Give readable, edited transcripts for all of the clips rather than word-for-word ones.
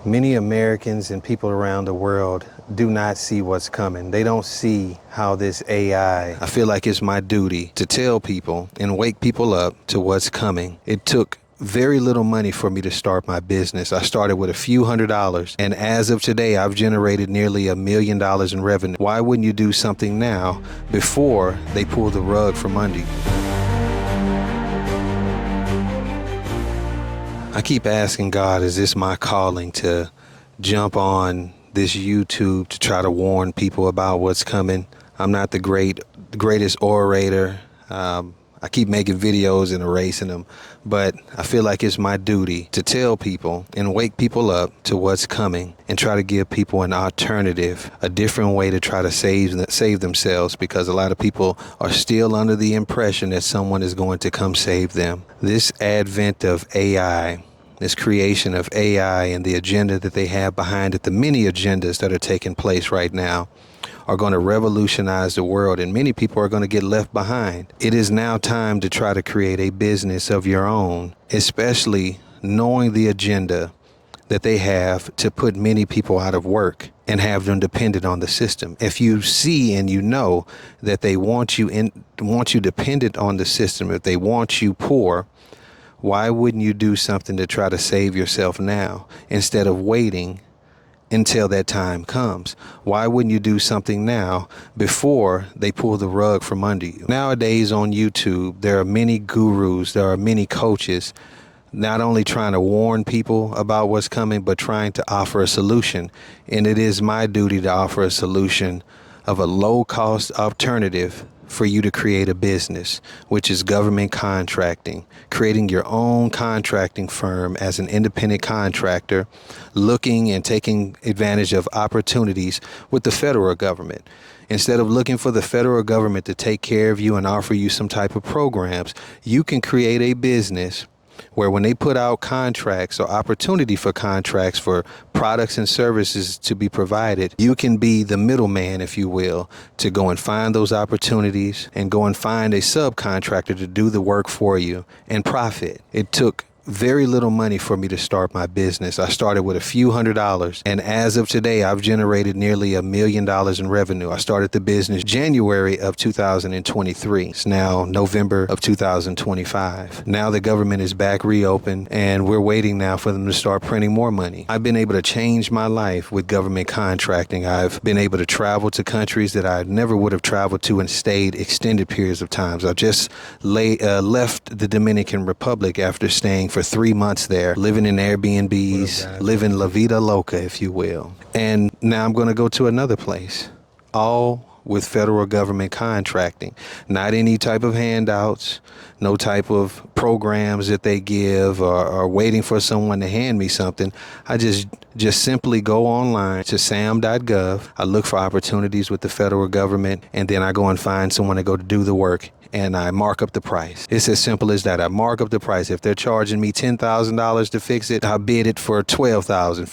Many Americans and people around the world do not see what's coming. They don't see how this AI, I feel like it's my duty to tell people and wake people up to what's coming. It took very little money for me to start my business. I started with a few $100s, and as of today, I've generated nearly $1 million in revenue. Why wouldn't you do something now before they pull the rug from under you? I keep asking God, is this my calling to jump on this YouTube to try to warn people about what's coming? I'm not the greatest orator. I keep making videos and erasing them, but I feel like it's my duty to tell people and wake people up to what's coming and try to give people an alternative, a different way to try to save themselves, because a lot of people are still under the impression that someone is going to come save them. This advent of AI, this creation of AI and the agenda that they have behind it, the many agendas that are taking place right now, are going to revolutionize the world, and many people are going to get left behind. It is now time to try to create a business of your own, especially knowing the agenda that they have to put many people out of work and have them dependent on the system. If you see and you know that they want you dependent on the system, if they want you poor, why wouldn't you do something to try to save yourself now instead of waiting until that time comes? Why wouldn't you do something now before they pull the rug from under you? Nowadays on YouTube, there are many gurus, there are many coaches, not only trying to warn people about what's coming, but trying to offer a solution. And it is my duty to offer a solution of a low-cost alternative for you to create a business, which is government contracting, creating your own contracting firm as an independent contractor, looking and taking advantage of opportunities with the federal government. Instead of looking for the federal government to take care of you and offer you some type of programs, you can create a business where when they put out contracts or opportunity for contracts for products and services to be provided, you can be the middleman, if you will, to go and find those opportunities and go and find a subcontractor to do the work for you and profit. It took very little money for me to start my business. I started with a few $100s, and as of today, I've generated nearly $1 million in revenue. I started the business January of 2023. It's now November of 2025. Now the government is back reopened, and we're waiting now for them to start printing more money. I've been able to change my life with government contracting. I've been able to travel to countries that I never would have traveled to and stayed extended periods of times. I just left the Dominican Republic after staying for 3 months there, living in Airbnbs, living La Vida Loca, if you will. And now I'm going to go to another place, all with federal government contracting. Not any type of handouts, no type of programs that they give or waiting for someone to hand me something. I just simply go online to sam.gov. I look for opportunities with the federal government, and then I go and find someone to go to do the work, and I mark up the price. It's as simple as that. I mark up the price. If they're charging me $10,000 to fix it, I bid it for $12,000,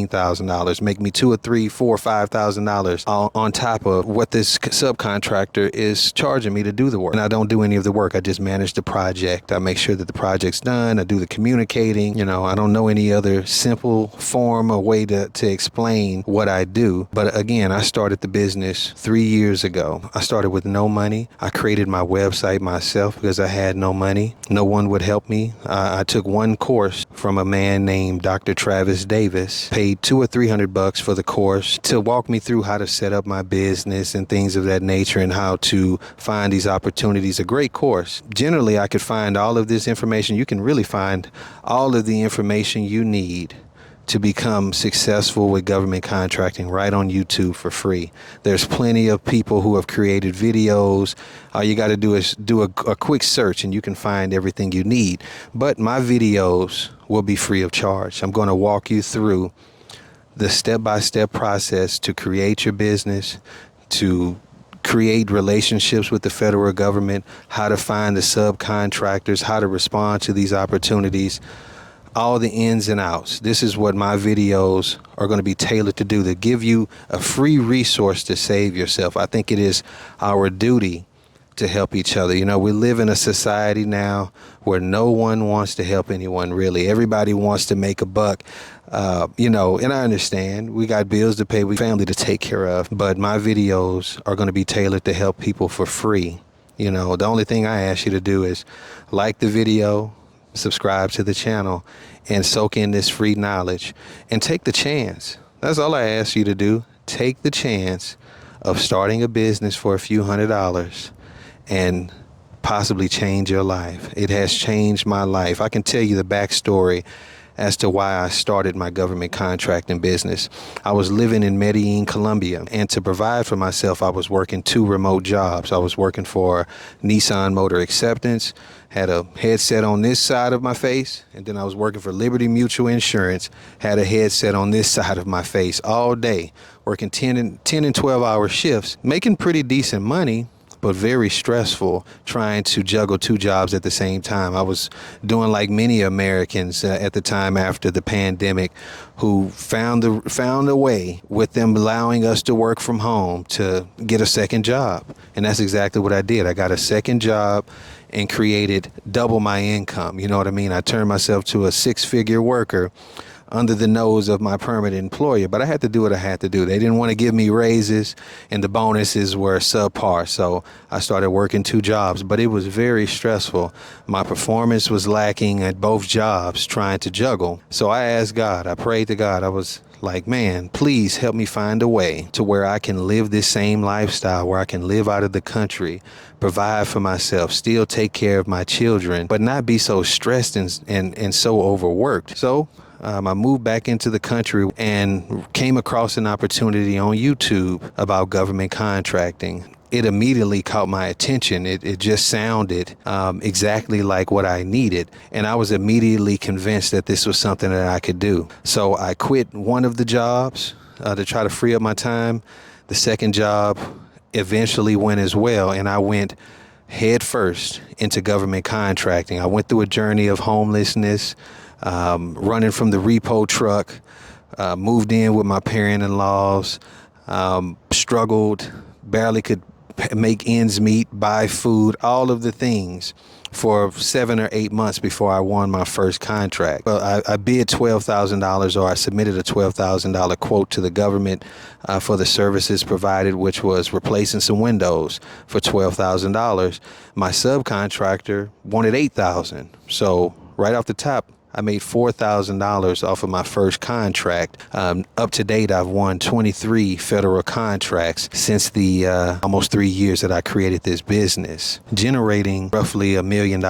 $15,000, make me $2,000 or $3,000, $4,000, $5,000 on top of what this subcontractor is charging me to do the work. And I don't do any of the work. I just manage the project. I make sure that the project's done. I do the communicating. I don't know any other simple form or way to explain what I do. But again, I started the business 3 years ago. I started with no money. I created my website myself because I had no money. No one would help me. I took one course from a man named Dr. Travis Davis, paid $200 or $300 for the course to walk me through how to set up my business and things of that nature and how to find these opportunities. A great course. Generally, I could find all of this information. You can really find all of the information you need to become successful with government contracting right on YouTube for free. There's plenty of people who have created videos. All you got to do is do a quick search and you can find everything you need. But my videos will be free of charge. I'm going to walk you through the step-by-step process to create your business, to create relationships with the federal government, how to find the subcontractors, how to respond to these opportunities, all the ins and outs. This is what my videos are going to be tailored to do, to give you a free resource to save yourself. I think it is our duty to help each other. We live in a society now where no one wants to help anyone, really. Everybody wants to make a buck. And I understand we got bills to pay, we family to take care of, but my videos are going to be tailored to help people for free. The only thing I ask you to do is like the video, subscribe to the channel, and soak in this free knowledge and take the chance. That's all I ask you to do. Take the chance of starting a business for a few $100s and possibly change your life. It has changed my life. I can tell you the backstory as to why I started my government contracting business. I was living in Medellin, Colombia, and to provide for myself, I was working 2 remote jobs. I was working for Nissan Motor Acceptance, had a headset on this side of my face, and then I was working for Liberty Mutual Insurance, had a headset on this side of my face all day, working 10 and 12-hour shifts, making pretty decent money, but very stressful trying to juggle 2 jobs at the same time. I was doing like many Americans at the time after the pandemic who found a way with them allowing us to work from home to get a second job. And that's exactly what I did. I got a second job and created double my income. You know what I mean? I turned myself to a 6-figure worker under the nose of my permanent employer, but I had to do what I had to do. They didn't want to give me raises and the bonuses were subpar. So I started working 2 jobs, but it was very stressful. My performance was lacking at both jobs trying to juggle. So I asked God, I prayed to God. I was like, man, please help me find a way to where I can live this same lifestyle, where I can live out of the country, provide for myself, still take care of my children, but not be so stressed and so overworked. So I moved back into the country and came across an opportunity on YouTube about government contracting. It immediately caught my attention. It just sounded exactly like what I needed. And I was immediately convinced that this was something that I could do. So I quit one of the jobs to try to free up my time. The second job eventually went as well, and I went head first into government contracting. I went through a journey of homelessness, running from the repo truck, moved in with my parent-in-laws, struggled, barely could make ends meet, buy food, all of the things for 7 or 8 months before I won my first contract. Well, I bid $12,000, or I submitted a $12,000 quote to the government for the services provided, which was replacing some windows for $12,000. My subcontractor wanted $8,000. So right off the top, I made $4,000 off of my first contract. Up to date, I've won 23 federal contracts since the almost 3 years that I created this business, generating roughly $1 million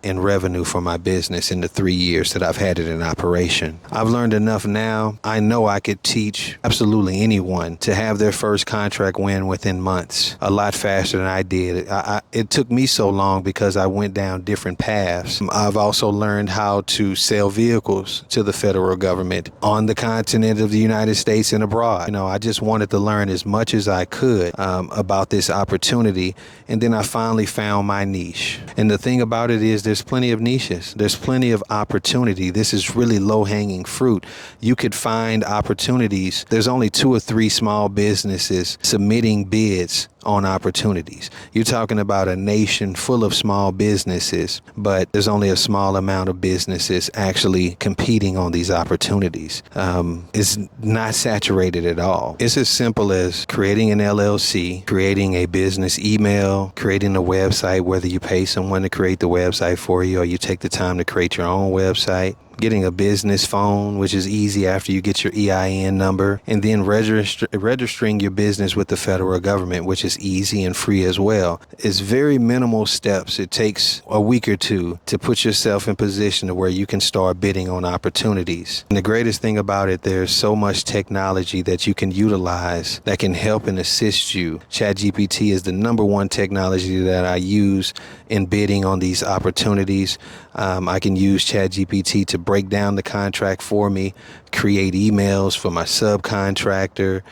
in revenue for my business in the 3 years that I've had it in operation. I've learned enough now. I know I could teach absolutely anyone to have their first contract win within months, a lot faster than I did. It took me so long because I went down different paths. I've also learned how to sell vehicles to the federal government on the continent of the United States and abroad. I just wanted to learn as much as I could about this opportunity, and then I finally found my niche. And the thing about it is there's plenty of niches. There's plenty of opportunity. This is really low-hanging fruit. You could find opportunities. There's only 2 or 3 small businesses submitting bids on opportunities. You're talking about a nation full of small businesses, but there's only a small amount of businesses actually competing on these opportunities. It's not saturated at all. It's as simple as creating an LLC, creating a business email, creating a website, whether you pay someone to create the website for you or you take the time to create your own website, getting a business phone, which is easy after you get your EIN number, and then registering your business with the federal government, which is easy and free as well. It's very minimal steps. It takes a week or 2 to put yourself in position to where you can start bidding on opportunities. And the greatest thing about it, there's so much technology that you can utilize that can help and assist you. ChatGPT is the #1 technology that I use in bidding on these opportunities. I can use ChatGPT to break down the contract for me, create emails for my subcontractor,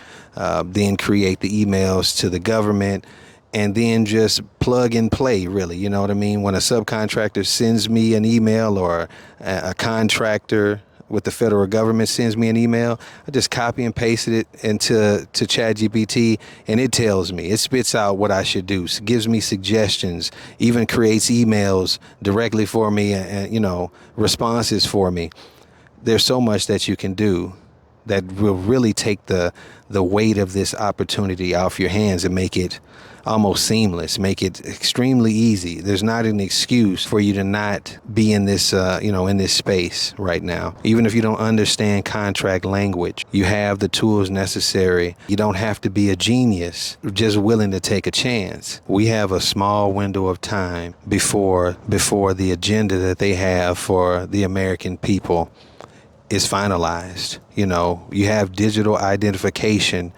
then create the emails to the government, and then just plug and play, really. You know what I mean? When a subcontractor sends me an email, or a contractor with the federal government sends me an email, I just copy and paste it into ChatGPT, and it tells me, it spits out what I should do, gives me suggestions, even creates emails directly for me, and responses for me. there's so much that you can do that will really take the weight of this opportunity off your hands and make it almost seamless, make it extremely easy. There's not an excuse for you to not be in this, in this space right now. Even if you don't understand contract language, you have the tools necessary. You don't have to be a genius, just willing to take a chance. We have a small window of time before the agenda that they have for the American people is finalized. You have digital identification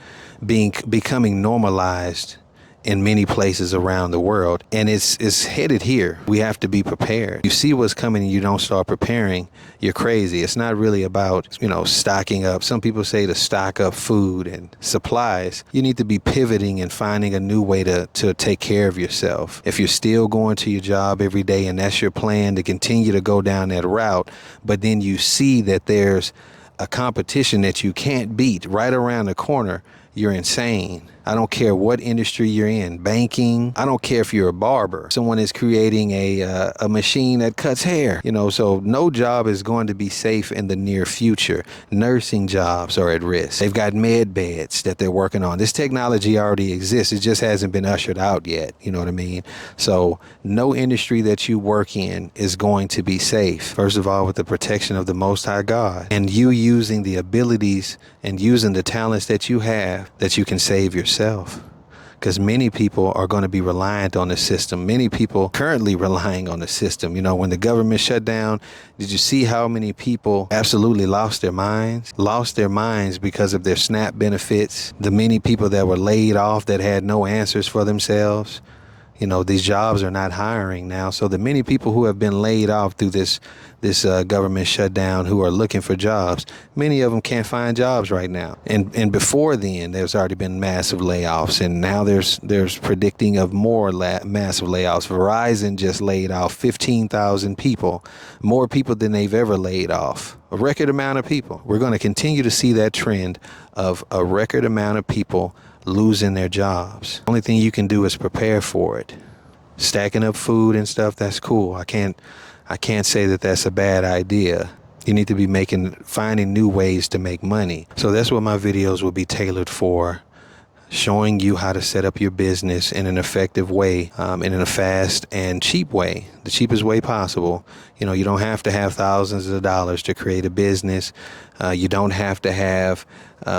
becoming normalized in many places around the world, and it's headed here. We have to be prepared. You see what's coming and you don't start preparing, you're crazy. It's not really about, stocking up. Some people say to stock up food and supplies. You need to be pivoting and finding a new way to take care of yourself. If you're still going to your job every day and that's your plan to continue to go down that route, but then you see that there's a competition that you can't beat right around the corner, you're insane. I don't care what industry you're in, banking. I don't care if you're a barber. Someone is creating a machine that cuts hair, so no job is going to be safe in the near future. Nursing jobs are at risk. They've got med beds that they're working on. This technology already exists. It just hasn't been ushered out yet. You know what I mean? So no industry that you work in is going to be safe. First of all, with the protection of the Most High God, and you using the abilities and using the talents that you have, that you can save yourself. Because many people are going to be reliant on the system. Many people currently relying on the system. When the government shut down, did you see how many people absolutely lost their minds? Lost their minds because of their SNAP benefits. The many people that were laid off that had no answers for themselves. These jobs are not hiring now. So the many people who have been laid off through this government shutdown who are looking for jobs, many of them can't find jobs right now. And before then, there's already been massive layoffs. And now there's predicting of more massive layoffs. Verizon just laid off 15,000 people, more people than they've ever laid off. A record amount of people. We're going to continue to see that trend of a record amount of people losing their jobs. Only thing you can do is prepare for it. Stacking up food and stuff, that's cool. I can't say that that's a bad idea. You need to be finding new ways to make money. So that's what my videos will be tailored for. Showing you how to set up your business in an effective way, in a fast and cheap way, the cheapest way possible. You don't have to have thousands of dollars to create a business. You don't have to have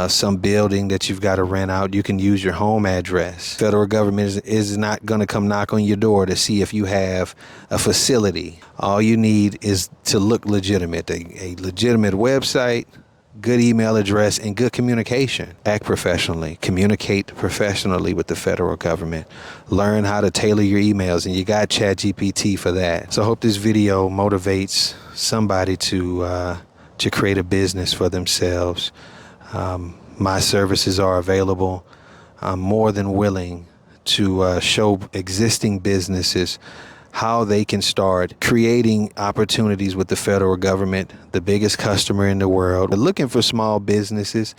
some building that you've got to rent out. You can use your home address. Federal government is not going to come knock on your door to see if you have a facility. All you need is to look legitimate, a legitimate website, good email address, and good communication. Act professionally. Communicate professionally with the federal government. Learn how to tailor your emails, and you got ChatGPT for that. So I hope this video motivates somebody to create a business for themselves. My services are available. I'm more than willing to show existing businesses how they can start creating opportunities with the federal government, the biggest customer in the world. We're looking for small businesses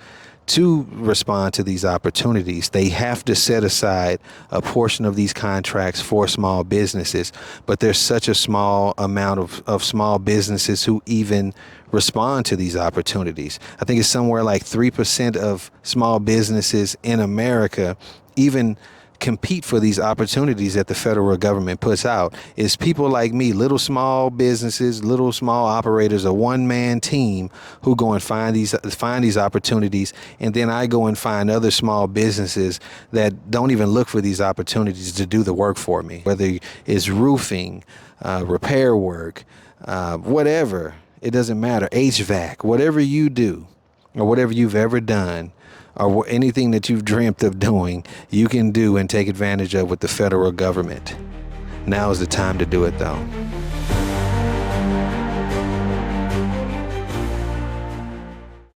to respond to these opportunities. They have to set aside a portion of these contracts for small businesses, but there's such a small amount of small businesses who even respond to these opportunities. I think it's somewhere like 3% of small businesses in America even compete for these opportunities that the federal government puts out. Is people like me, little small businesses, little small operators, a one-man team who go and find these opportunities, and then I go and find other small businesses that don't even look for these opportunities to do the work for me. Whether it's roofing, repair work, whatever, it doesn't matter. HVAC, whatever you do or whatever you've ever done, or anything that you've dreamt of doing, you can do and take advantage of with the federal government. Now is the time to do it, though.